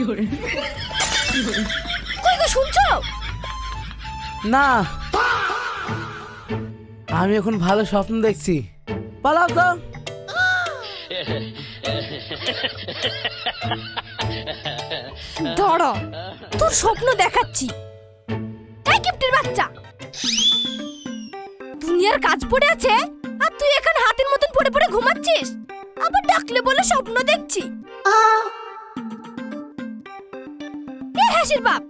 কই গো শুনছো? না, আমি এখন ভালো স্বপ্ন দেখছি। পালাও তো। দাঁড়া, তোর স্বপ্ন দেখাচ্ছি। এই কিপ্টের বাচ্চা, দুনিয়ার কাজ পড়ে আছে আর তুই এখন হাতের মতন পড়ে পড়ে ঘুমাচ্ছিস, আবার ডাকলে বলে স্বপ্ন দেখছি। এ হাসির বাপ,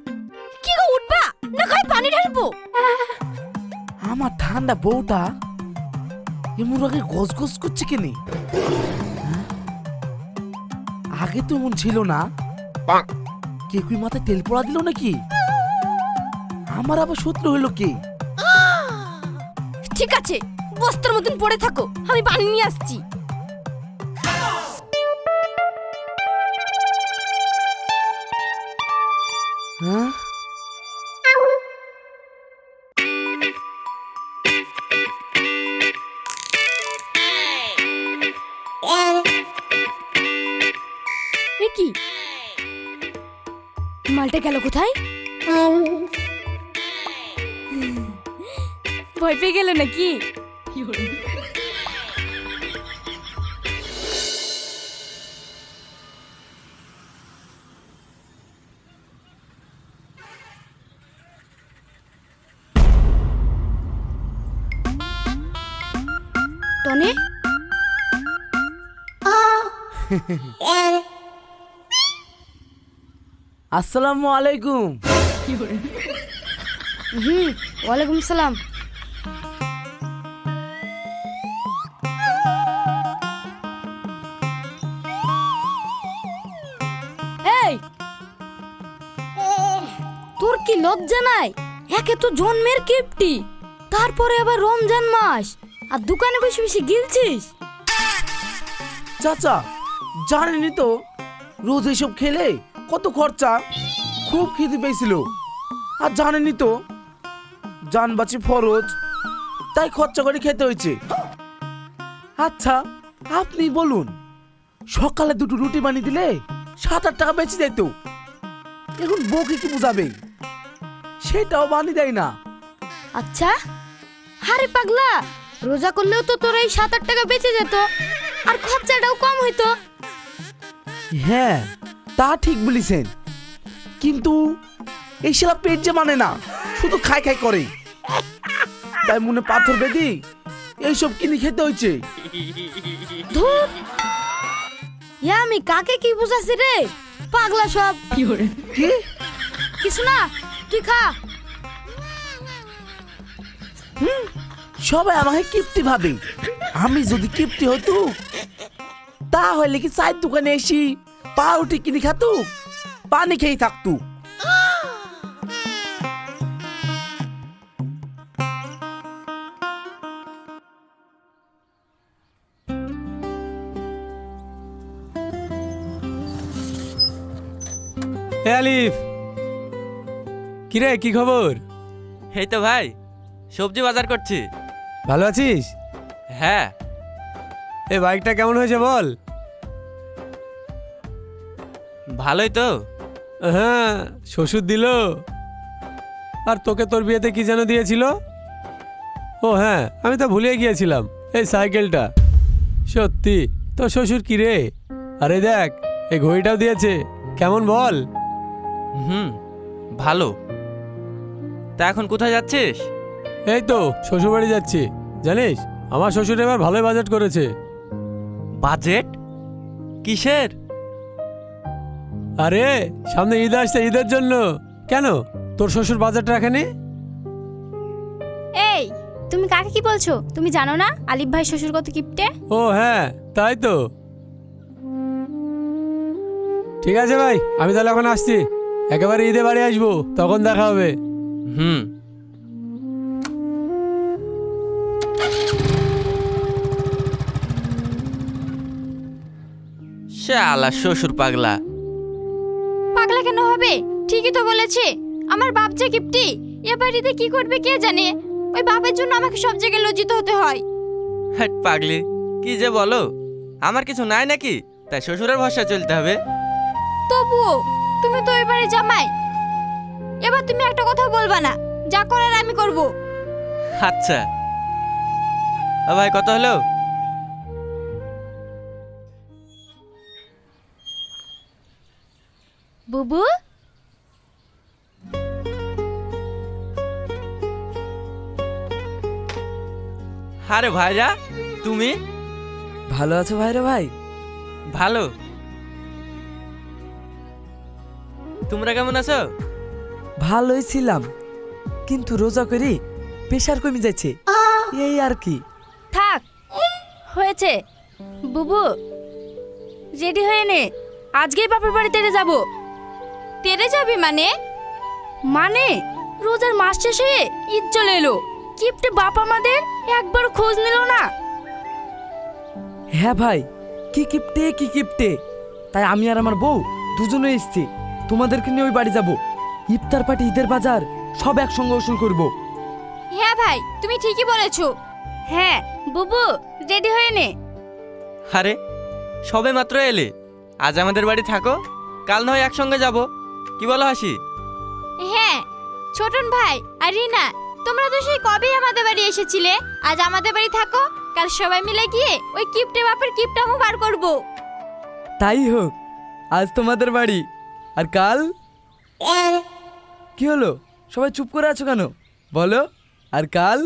কি গো উঠবা না কই পানি ঢালবো? আমার ঠান্ডা বউটা এমন আগে গজগজ করছে কেন? আগে তো এমন ছিল না। কে কুই মাথায় তেল পড়া দিল নাকি? আমার আবার শত্রু হইলো কি? ঠিক আছে, বস্তার মতন পড়ে থাকো, আমি পানি নিয়ে আসছি। হ্যাঁ, এ কি, মালটা গেল কোথায়? ভয় পেয়ে গেলে নাকি? টনি, আসসালামু আলাইকুম। ওয়ালাইকুম সালাম। এই, তোর কি লজ্জা নাই? একে তো জন্মের কিপ্টি, তারপরে আবার রমজান মাস আর দোকানে বসে বসে গিলছিস। চাচা, জানেনই তো রোজ এইসব খেলে কত খরচা। খুব খিদে পেয়েছিল, আর জানেনই তো জান বাঁচি ফরজ, তাই খরচা করে খেতে হয়েছে। আচ্ছা, আপনি বলুন, সকালে দুটো রুটি বানিয়ে দিলে 7-8 টাকা বেঁচে যেত। এখন বউকে কি বুঝাবে? সেটাও বানিয়ে দেয় না। আচ্ছা, আরে পাগলা, রোজা করলেও তো তোর এই 7-8 টাকা বেঁচে যেত আর খরচাটাও কম হইতো। হ্যাঁ, তা ঠিক বলেছেন, কিন্তু এই শালা পেট যে মানে না, শুধু খাই খাই করে, তাই মনে পাথর বেঁধে এইসব কিনে খেতে হয়েছে। ধুর, ইয়া আমি কাকে কি বুঝাছি রে? পাগলা সব। কি কিছু না, তুই খা। সবাই আমাকে কিপ্টি ভাবে। আমি যদি কিপ্টি হতো তাহলে কি চায়ের দোকানে এসি পাউরুটি কিনে খাতো, পানি খেয়ে থাকতো। হে আলিফ, কিরে কি খবর? এই তো ভাই, সবজি বাজার করছি। ভালো আছিস? হ্যাঁ। এ বাইকটা কেমন হয়েছে বল? ভালোই তো। হ্যাঁ, শ্বশুর দিল। আর তোকে তোর বিয়েতে কি যেন দিয়েছিল? ও হ্যাঁ, আমি তো ভুলে গিয়েছিলাম, এই সাইকেলটা। সত্যি তোর শ্বশুর কি রে? আরে দেখ, এই ঘড়িটাও দিয়েছে, কেমন বল? ভালো। তা এখন কোথায় যাচ্ছিস? এই তো শ্বশুর বাড়ি যাচ্ছি। জানিস, আমার শ্বশুর এবার ভালোই বাজেট করেছে। বাজেট? কিসের? আরে সামনে ঈদ আসছে, ঈদের জন্য। কেন, তোর শ্বশুর বাজেট রাখেনি? এই, তুমি কাকে কি বলছো? তুমি জানো না আলিফ ভাই শ্বশুর কত কিপটে? ও হ্যাঁ, তাই তো। ঠিক আছে ভাই, আমি তাহলে এখন আসছি। একেবারে ঈদে বাড়ি আসবো, তখন দেখা হবে। শালা শ্বশুর পাগলা। পাগলা কেন হবে? ঠিকই তো বলেছে, আমার বাপ যে কিপ্টি, এ বাড়িতে কি করবে কে জানে। ওই বাপের জন্য আমাকে সব জায়গায় লজ্জিত হতে হয়। হ্যাট পাগলি, কি যে বলো। আমার কিছু নাই নাকি, তাই শ্বশুরের ভরসা চলতে হবে? তবুও তুমি তো এবারে জামাই, এবার তুমি একটা কথা বলবা না, যা করার আমি করব। আচ্ছা ভাই, কত হলো? বুবু, আরে ভাইরা, তুমি ভালো আছো ভাইরা ভাই? ভালো। তোমরা কেমন আছো? ভালোই ছিলাম, কিন্তু রোজা করি প্রেশার কমে যাচ্ছে, এই আর কি। থাক, হয়েছে। বুবু, রেডি হয়ে নে, আজকেই বাপের বাড়ি তেড়ে যাব। তেরে যাবি মানে? মানে রোজার মাস শেষ হয়ে ঈদ চলে এলো, কিপটে বাপ আমাদের একবার খোঁজ নিল না। হ্যাঁ ভাই, কি কিপটে কি কিপটে, তাই আমি আর আমার বউ দুজনে এসছি, তোমাদেরকে নিয়ে ওই বাড়ি যাব। ইফতার পার্টি, ঈদের বাজার সব একসঙ্গে ওসুল করব। হ্যাঁ ভাই, তুমি ঠিকই বলেছো। হ্যাঁ বুবু, রেডি হয়ে নে। আরে সবে মাত্র এলে, আজ আমাদের বাড়ি থাকো, কাল না হয় একসঙ্গে যাব। কি বলো হাসি? হ্যাঁ ছোটন ভাই আর রিনা, তোমরা তো সেই কবেই আমাদের বাড়ি এসেছিলে। আজ আমাদের বাড়ি থাকো, কাল সবাই মিলে গিয়ে ওই কিপটে বাপের কিপটামো বার করব। তাই হোক, আজ তোমাদের বাড়ি, আর কাল কি হলো? সবাই চুপ করে আছো কেন? বলো, আর কাল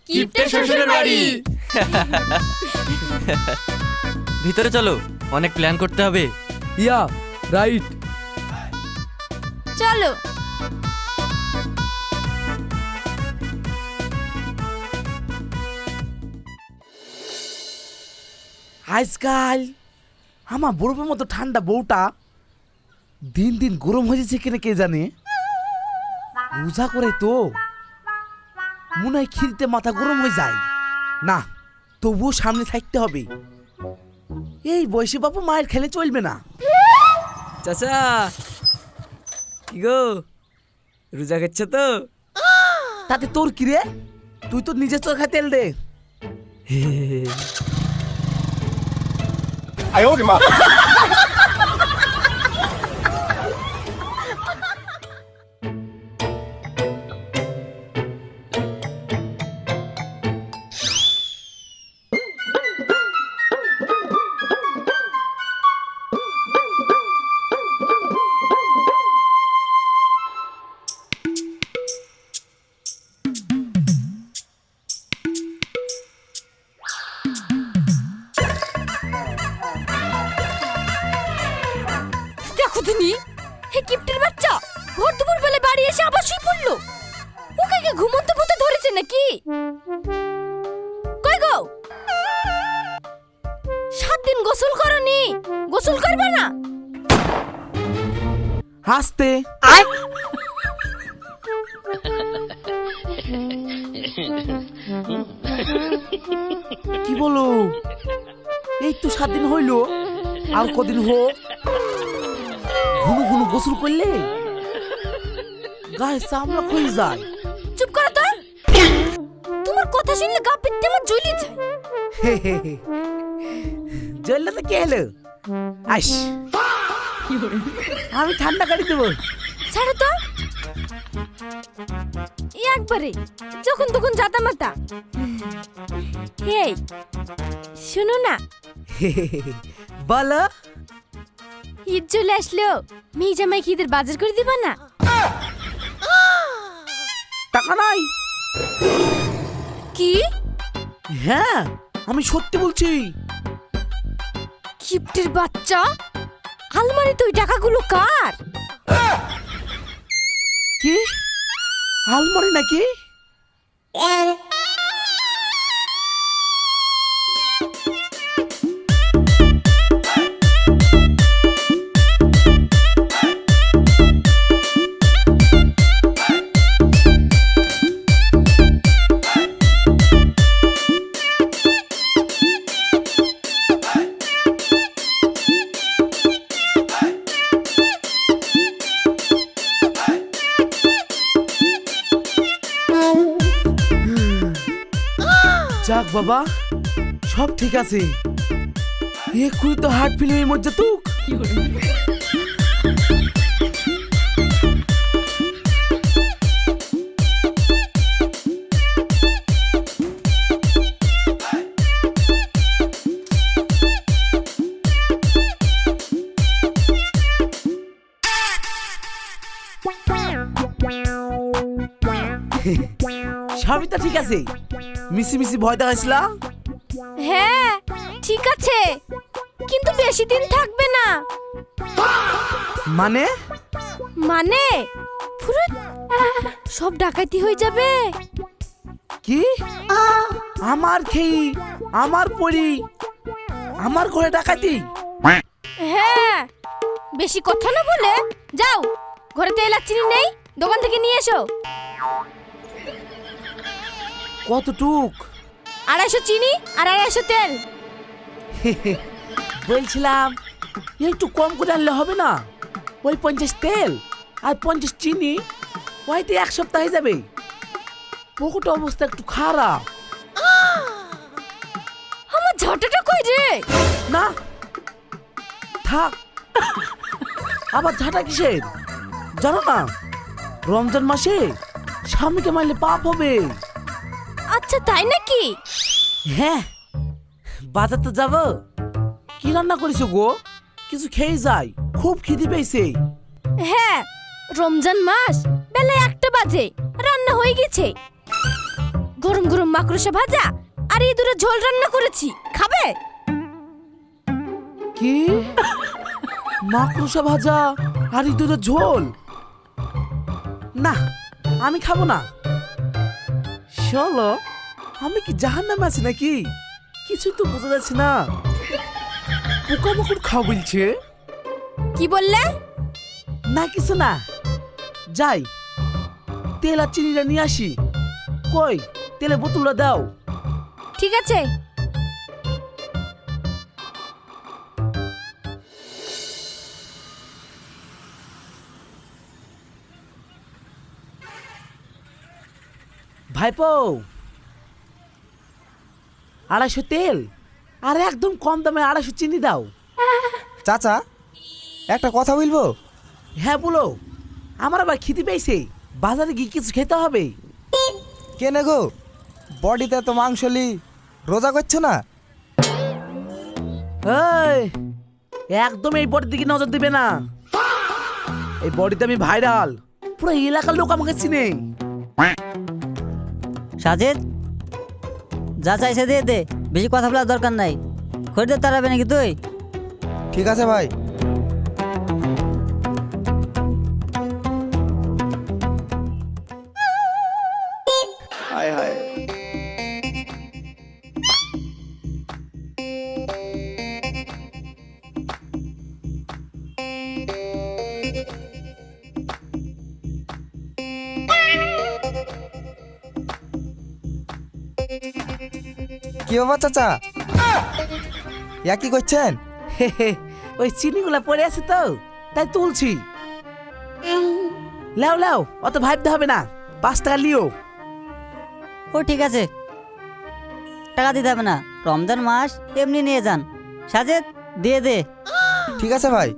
কিপটে শ্বশুরের বাড়ি। ভিতরে চলো, অনেক প্ল্যান করতে হবে। Yeah right. চলো। আজকাল আমার বরফের মতো ঠান্ডা বউটা দিন দিন গরম হয়ে যাচ্ছে কিনা কে জানে। রোজা করে তো মনে হয় খিরিতে মাথা গরম হয়ে যায় না, তবুও সামনে থাকতে হবে। এই বয়সে বাবু মায়ের খেলে চলবে না। চাচা, কি গো, রোজা খাচ্ছ তো? তাতে তোর কি রে? তুই তো নিজের চোখে তেল দে। দেখো তুমি, হে কিপটের বাচ্চা ভোর দুপুর বেলা বাড়ি এসে আবার শুয়ে পড়লো। ওকে কি ঘুমন্ত ভূতে ধরেছে নাকি? কই গো, 7 দিন গোসল করনি, গোসল করবে না? হাসতে কি বলো? এই তো 7 দিন হইলো, আর কদিন হোক। ঘুনু ঘুনু গোসল করলে গায়ে চামড়া খুলে যায়। চুপ করো তো, তোমার কথা শুনলে গা পিত্তে আমার জ্বলে যায়। জ্বললে তো কে এলো? আইস, আমি ঠান্ডা গাড়ি দেবো। ছাড়ো তো, একবারে যখন তখন জাতা মাতা। এই শোনো না, বলো। ঈদ চলে আসলো, মেয়ে জামাই কি ঈদের বাজার করে দিবা না? টাকা নাই। কি? হ্যাঁ, আমি সত্যি বলছি। কিপ্টের বাচ্চা, আলমারিতে ওই টাকাগুলো কার? কি আলমারি নাকি? যাক বাবা, সব ঠিক আছে। এক্ষুনি তো হার্ট ফিলিংয়ের মধ্যে তুক। সবই তো ঠিক আছে, মিশি মিশি ভয় দেখাইছিলা। হ্যাঁ ঠিক আছে, কিন্তু বেশি দিন থাকবে না। মানে মানে পুরো সব ডাকাতি হয়ে যাবে। কি? আমার খেই, আমার পরি, আমার ঘরে ডাকাতি? হ্যাঁ, বেশি কথা না বলে যাও, ঘরে তেল আর চিনি নেই, দোকান থেকে নিয়ে এসো। কতটুক? 250 চিনি আর 250 তেল। বলছিলাম একটু কম করে আনলে হবে না? ওই 50 তেল আর 50 চিনি, ওইতে 1 সপ্তাহ হয়ে যাবে। পকেট অবস্থা একটু খারাপ। আমার ঝাঁটাটা কই রে? না থাক, আবার ঝাঁটা কিসের জানো না? রমজান মাসে স্বামীকে মারলে পাপ হবে। আচ্ছা তাই নাকি? হ্যাঁ, বাজার তো যাবো। কি রান্না করেছো গো? কিছু খেয়ে যাই, খুব খিদে পেয়েছে। হ্যাঁ, রমজান মাস বেলা 1টা বাজে, রান্না হয়ে গেছে। গরম গরম মাকড়সা ভাজা আর ইঁদুরের ঝোল রান্না করেছি, খাবে? কি? মাকড়সা ভাজা আর ইঁদুরের ঝোল? না, আমি খাবো না। চলো, আমি কি জাহান্নামে আছি নাকি? কিছু তো বোঝা যাচ্ছে না। পোকামাকড় খাও বলছে। কি বললে? না কিছু না, যাই তেল আর চিনিটা নিয়ে আসি। কই তেলের বোতলটা দাও। ঠিক আছে। ভাইপো, 250 তেল আর একদম কম দামে 250 চিনি দাও। চাচা, একটা কথা বলবো? হ্যাঁ বলো। আমার আবার খিদে পেয়েছে, বাজারে গিয়ে কিছু খেতে হবে। কেনে গো, বডিতে তো মাংসলি, রোজা করছো না? এই, একদম এই বডির দিকে নজর দিবে না। এই বডিতে আমি ভাইরাল, পুরো এলাকার লোক আমাকে চিনে। সাজিদ, যা চাইছে দিয়ে দে, বেশি কথা বলার দরকার নাই। খরিদ্দার তাড়াবে নাকি তুই? ঠিক আছে ভাই। কি বাবা চাচা, কি করছেন? ওই চিনিগুলা পড়ে আছে তো, তাই তুলছি। লাও লাও, অত ভাবতে হবে না, 5 টাকা লিও। ও ঠিক আছে, টাকা দিতে হবে না, রমজান মাস এমনি নিয়ে যান। সাজিদ, দিয়ে দে। ঠিক আছে ভাই,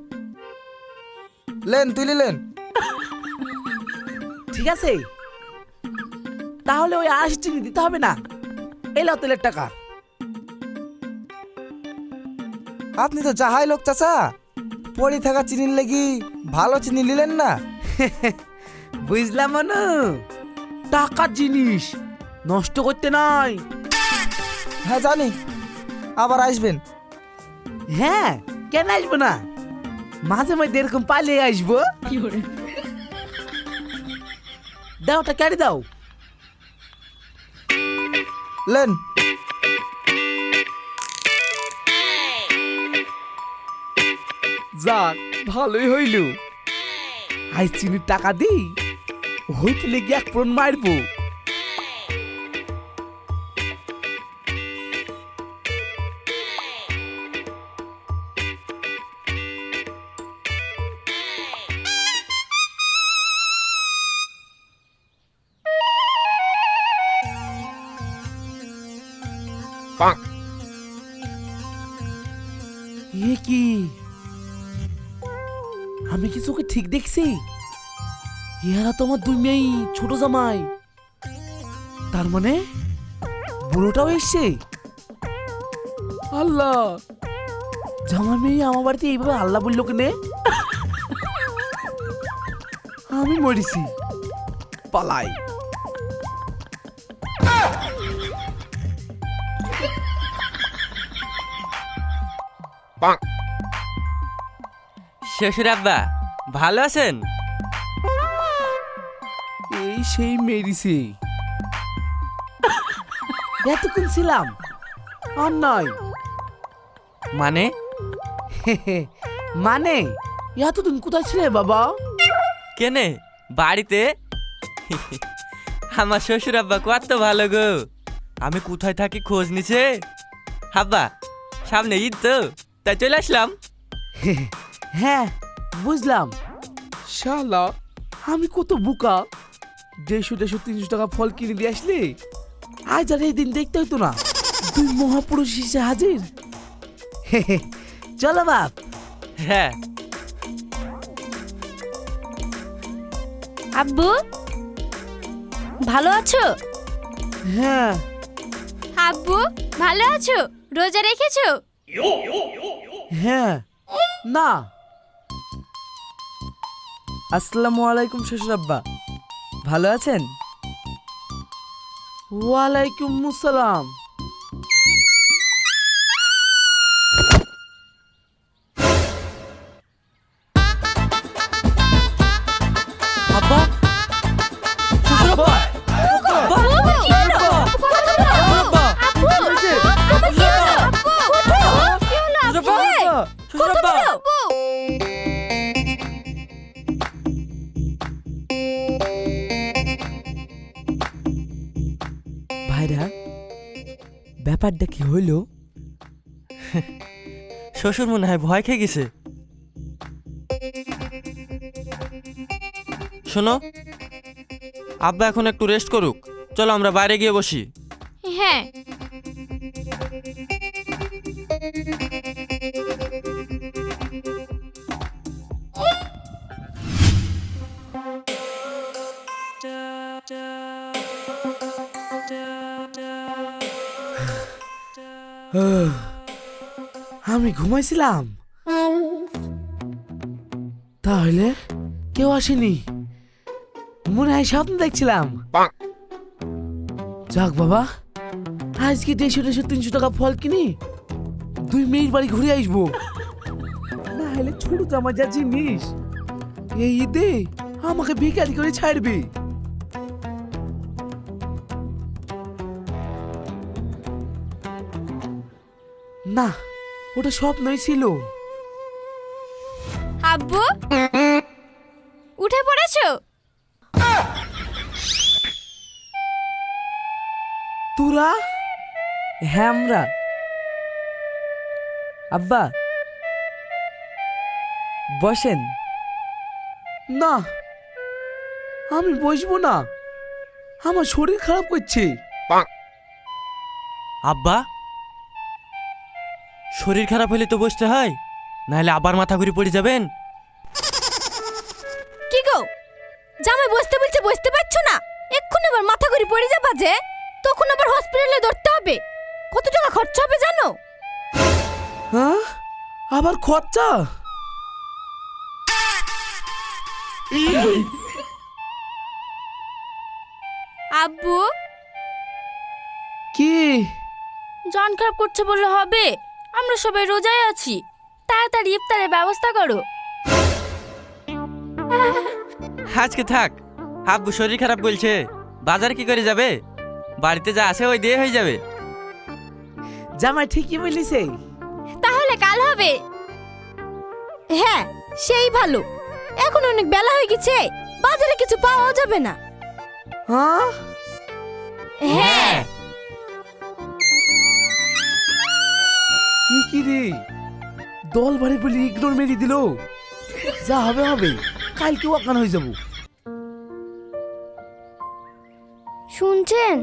লেন তুলি লেন। ঠিক আছে, তাহলে ওই 80 চিনি দিতে হবে না। এই লাও তেলের টাকা। আপনি তো যাহাই লোক চাচা, পড়ি থাকা চিনির লেগি ভালো চিনি নিলেন না। বুঝলাম না, টাকার জিনিস নষ্ট করতে নাই। হ্যাঁ জানি, আবার আসবেন। হ্যাঁ, কেন আসবো না? মাঝে মাঝে এরকম পালিয়ে আসবো। দাও, ওটা কেটে দাও। লেন। যাক, ভালোই হইল। আই চিনির টাকা দিই, হোটেলে গিয়ে 1 প্রণ মারবো। এ কি, আমি কি চোখে ঠিক দেখছি? ইহারা তো আমার 2 মেয়ে, ছোট জামাই। তার মানে বুড়োটাও এসছে। আল্লাহ, জামাই মেয়ে আমার বাড়িতে এইভাবে আল্লাহ বললো কেনে? আমি মরিছি, পালাই। শ্বশুর আব্বা ভালো আছেন? এই সেই মেরিছে, এতক্ষণ ছিলাম আর নাই। মানে মানে এতদিন কোথায় ছিলে বাবা? কেনে বাড়িতে? আমার শ্বশুর আব্বা কত ভালো গো, আমি কোথায় থাকি খোঁজ নিছে। আব্বা সামনে ঈদ তো, তাই চলে আসলাম। হ্যাঁ বুঝলাম। শালা আমি কত বোকা, 150-300 টাকা ফল কিনে দিয়ে আসলে আজ আর এই দিন দেখতে হইতো না। তুই মহাপুরুষ হিসেবে হাজির। চলো বাপ। হ্যাঁ আব্বু ভালো আছো? হ্যাঁ। আব্বু ভালো আছো? রোজা রেখেছো? হ্যাঁ। না। আসসালামু আলাইকুম শ্বশুর আব্বা, ভালো আছেন? ওয়ালাইকুম আসসালাম। আব্বা, শ্বশুর আব্বা, শ্বশুর আব্বা। ভাইরা, ব্যাপারটা কি হইলো? শ্বশুর মনে হয় ভয় খেয়ে গেছে। শোনো, আব্বা এখন একটু রেস্ট করুক, চলো আমরা বাইরে গিয়ে বসি। হ্যাঁ। আমি ঘুমাইছিলাম, তাহলে কেউ আসেনি, মনে হয় স্বপ্ন দেখছিলাম। যাক বাবা, আজকে 150-300 টাকা ফল কিনি 2 মেয়ের বাড়ি ঘুরে আসবো। না হলে ছোট জামা যা জিনিস এই ঈদে আমাকে ভিখারি করে ছাড়বে। না, ওটা স্বপ্নই ছিল। আব্বু উঠে পড়েছো? তোরা? হ্যাঁ আমরা। আব্বা বসেন। না, আমি বসবো না, আমার শরীর খারাপ করছে। আব্বা, শরীর খারাপ হলে তো বসতে হয়, নাহলে আবার মাথা ঘুরে পড়ে যাবেন। কি গো, জামাই বসতে বলছে বসতে পারছো না? এক্ষুনি আবার মাথা ঘুরে পড়ে যাবা যে, তখন আবার হসপিটালে ধরতে হবে। কত টাকা খরচা হবে জানো? হ্যাঁ, আবার খরচা? আব্বু কি? জন খারাপ করছে বললে হবে? আমরা সবাই রোজায় আছি, তাড়াতাড়ি ইফতারের ব্যবস্থা করো। আজকে থাক, আব্বু শরীর খারাপ বলছে, বাজার কি করে যাবে? বাড়িতে যা আছে ওই দিয়ে হয়ে যাবে। জামাই ঠিকই বলিছে। তাহলে কাল হবে। হ্যাঁ সেই ভালো, এখন অনেক বেলা হয়ে গেছে, বাজারে কিছু পাওয়া যাবে না। হ্যাঁ? হ্যাঁ। কি রে, দল বাড়ি বলি ইগনোর মেরে দিল। যা হবে হবে, কালকে অজ্ঞান হয়ে যাব। শুনছেন?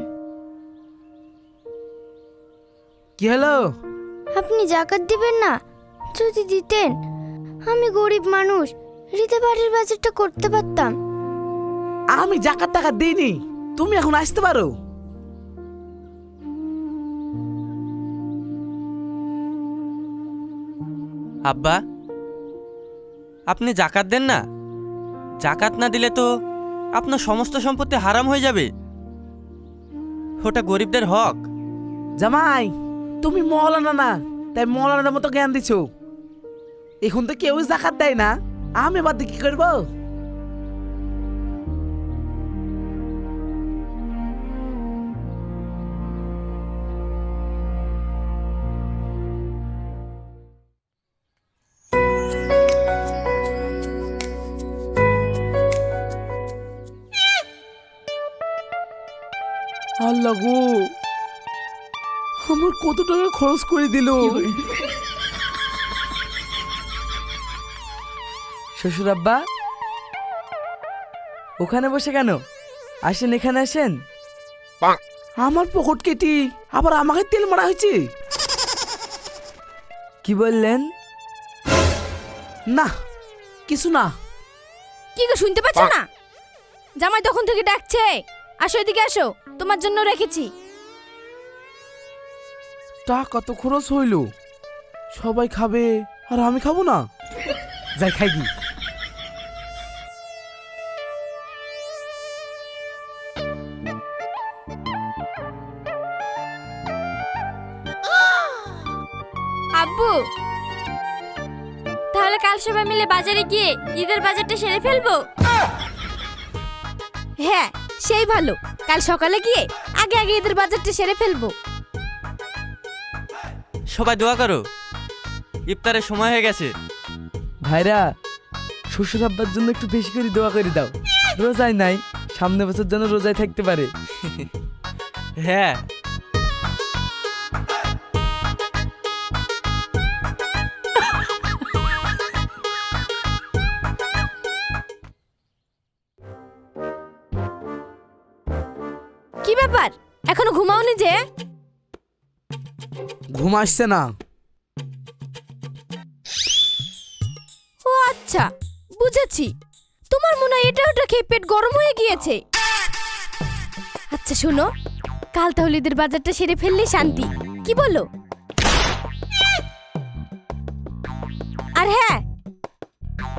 কি হলো? আপনি জাকাত দিবেন না? যদি দিতেন, আমি গরিব মানুষ, রিতে বাড়ির বাজারটা করতে পারতাম। আমি জাকাত টাকা দিইনি, তুমি এখন আসতে পারো। আব্বা, আপনি জাকাত দেন না? জাকাত না দিলে তো আপনার সমস্ত সম্পত্তি হারাম হয়ে যাবে। ওটা গরিবদের হক। জামাই তুমি মৌলানা না, তাই মৌলানার মতো জ্ঞান দিছো। এখন তো কেউই জাকাত দেয় না, আমি বাদ দিয়ে কি করবো? আল্লাহ গো, আমার কত টাকা খরচ করে দিল। শ্বশুর আব্বা ওখানে বসে কেন? আসেন, এখানে আসেন। আমার পকেট কেটি আবার আমাকে তেল মারা হয়েছে। কি বললেন? না কিছু না। কি গো, শুনতে পাচ্ছ না? জামাই তখন থেকে ডাকছে, আসো এদিকে আসো, তোমার জন্য রেখেছি। টাকা তো খরচ হইল, সবাই খাবে আর আমি খাবো না? যাই খাই কি। আব্বু, তাহলে কাল সবাই মিলে বাজারে গিয়ে ঈদের বাজারটা সেরে ফেলবো? হ্যাঁ সেই ভালো, কাল সকালে গিয়ে আগে আগে ঈদের বাজারটা সেরে ফেলবো। সবাই দোয়া করো, ইফতারের সময় হয়ে গেছে। ভাইরা, শ্বশুর আব্বার জন্য একটু বেশি করে দোয়া করে দাও। রোজায় নাই, সামনে বছর যেন রোজায় থাকতে পারে। হ্যাঁ। কি ব্যাপার, এখনো ঘুমাওনি যে? ঘুম আসছে না। ও আচ্ছা, বুঝেছি, তোমার মনে হয় এটা ওটা খেয়ে পেট গরম হয়ে গিয়েছে। আচ্ছা শোনো, কাল তাহলে ঈদের বাজারটা সেরে ফেললেই শান্তি, কি বলো? আর হ্যাঁ,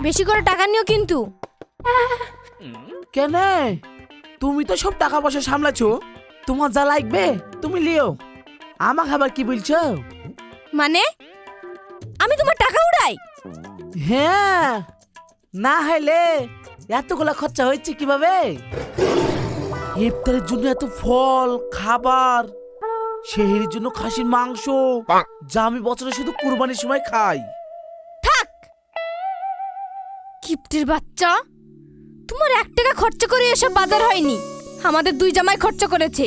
বেশি করে টাকা নিও কিন্তু। কেন? তুমি তো সব টাকা পয়সা সামলাছো, তোমার যা লাগবে তুমি লিও। আমাকে আবার কি বলছো? মানে আমি তোমার টাকা উড়াই? হ্যাঁ, না হইলে এতগুলা খরচা হয়েছে কিভাবে? ইফতারের জন্য এত ফল খাবার, সেহেরির জন্য খাসির মাংস, যা আমি বছরে শুধু কুরবানির সময় খাই। থাক, কিপ্টের বাচ্চা, তোমার 1 টাকা খরচা করে এসব বাজার হয়নি, আমাদের 2 জামাই খরচা করেছে।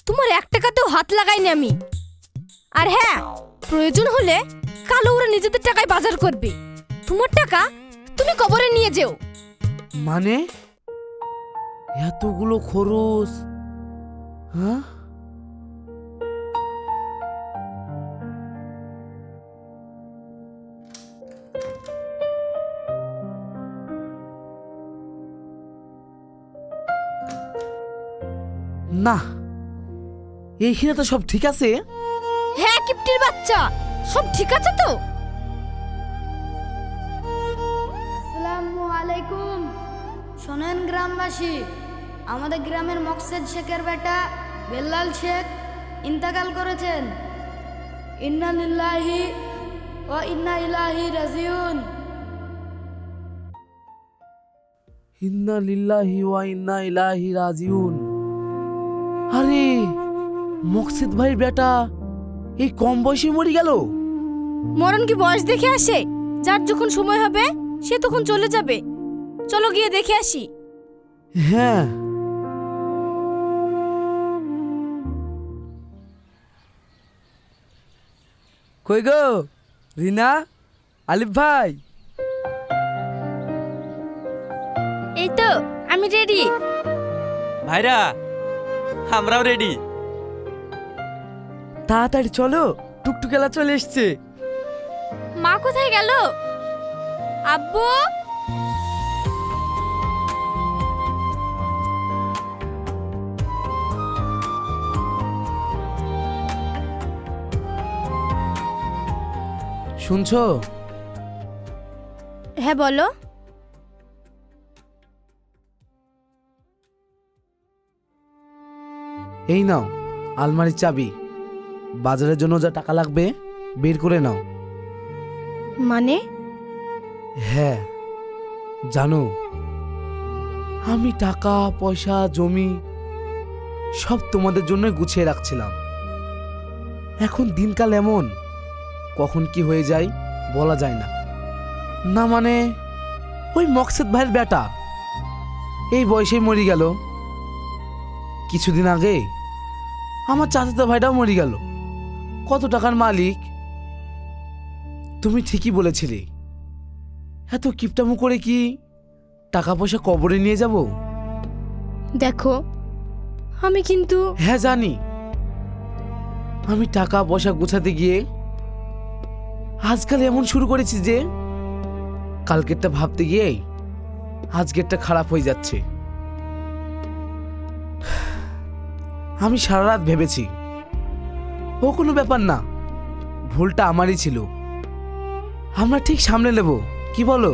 তোমার 1 টাকাতেও হাত লাগাইনি আমি। আর হ্যাঁ, প্রয়োজন হলে কালো ওরা নিজেদের টাকায় বাজার করবে, তোমার টাকা তুমি কবরে নিয়ে যেও। মানে এতগুলো খরচ? হ্যাঁ, না এইখানে তো সব ঠিক আছে। হ্যাঁ কিপ্টির বাচ্চা, সব ঠিক আছে তো? আসসালামু আলাইকুম। শোনেন গ্রামবাসী, আমাদের গ্রামের মকসেদ শেখের বেটা বেল্লাল শেখ ইন্তেকাল করেছেন। ইন্না লিল্লাহি ওয়া ইন্না ইলাইহি রাজিউন। ইন্না লিল্লাহি ওয়া ইন্না ইলাইহি রাজিউন। আরে মকসেদ ভাইয়ের বেটা এই কম বয়সে মরে গেল। মরণ কি বয়স দেখে আসে? যার যখন সময় হবে সে তখন চলে যাবে। চলো গিয়ে দেখে আসি। হ্যাঁ, কই গো রিনা, আলিফ ভাই? এই তো আমি রেডি। ভাইরা, আমরাও রেডি। তাড়াতাড়ি চলো, টুকটুকেলা চলে এসছে। মা কোথায় গেল? আব্বু, শুনছো? হ্যাঁ বলো। এই নাও আলমারির চাবি, বাজারের জন্য যা টাকা লাগবে বের করে নাও। মানে? হ্যাঁ জানো, আমি টাকা পয়সা জমি সব তোমাদের জন্য গুছিয়ে রাখছিলাম। এখন দিনকাল এমন, কখন কি হয়ে যায় বলা যায় না। না মানে ওই মকসেদ ভাইয়ের বেটা এই বয়সেই মরে গেল। কিছুদিন আগে আমার চাচাতো ভাইটাও মরে গেল, কত টাকার মালিক। তুমি ঠিকই বলেছিলে, এত কিপটামু করে কি টাকা পয়সা কবরে নিয়ে যাব? দেখো আমি কিন্তু হ্যাঁ জানি, আমি টাকা পয়সা গোছাতে গিয়ে আজকাল এমন শুরু করেছি যে কালকেরটা ভাবতে গিয়ে আজকেরটা খারাপ হয়ে যাচ্ছে। আমি সারা রাত ভেবেছি, ও কোনো ব্যাপার না, ভুলটা আমারই ছিল, আমরা ঠিক সামলে নেব, কি বলো?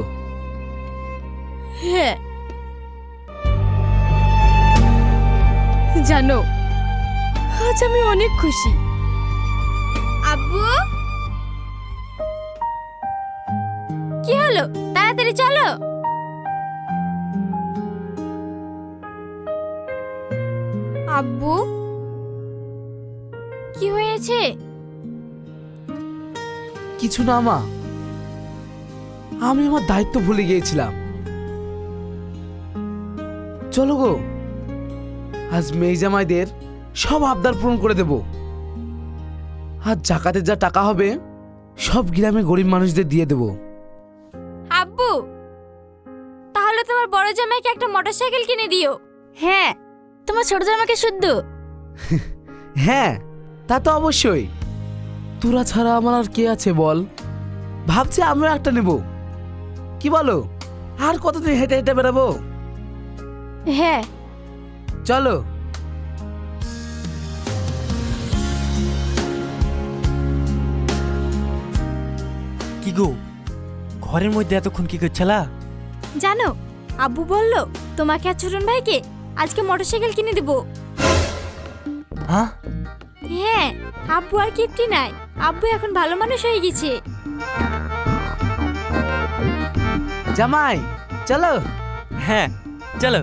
হ্যাঁ জানো, আজ আমি অনেক খুশি। আব্বু কি হলো, তাড়াতাড়ি চলো। আব্বু কি হয়েছে? কিছু না মা, আমি আমার দায়িত্ব ভুলে গিয়েছিলাম। চলো গো, আজ মেয়ে জামাইদের সব আবদার পূরণ করে দেব। আজ জাকাতের যা টাকা হবে সব গ্রামে গরিব মানুষদের দিয়ে দেব। আব্বু তাহলে তোমার বড় জামাইকে একটা মোটরসাইকেল কিনে দিও। হ্যাঁ, তোমার ছোট জামাকে শুদ্ধ। হ্যাঁ তা তো অবশ্যই, তোরা ছাড়া আমার আর কে আছে বল? ভাবছি আমিও একটা নেব, কি বলো? আর কতদিন হেঁটে হেঁটে বেড়াবো? হ্যাঁ চলো। কি গো, ঘরের মধ্যে এতক্ষণ কি করছিলা? জানো, আব্বু বলল তোমাকে আর ছোটন ভাইকে আজকে মোটরসাইকেল কিনে দেব। হ্যাঁ হ্যাঁ, আব্বু আর কিপটি নাই, আব্বু এখন ভালো মানুষ হয়ে গেছে। জামাই চলো। হ্যাঁ চলো।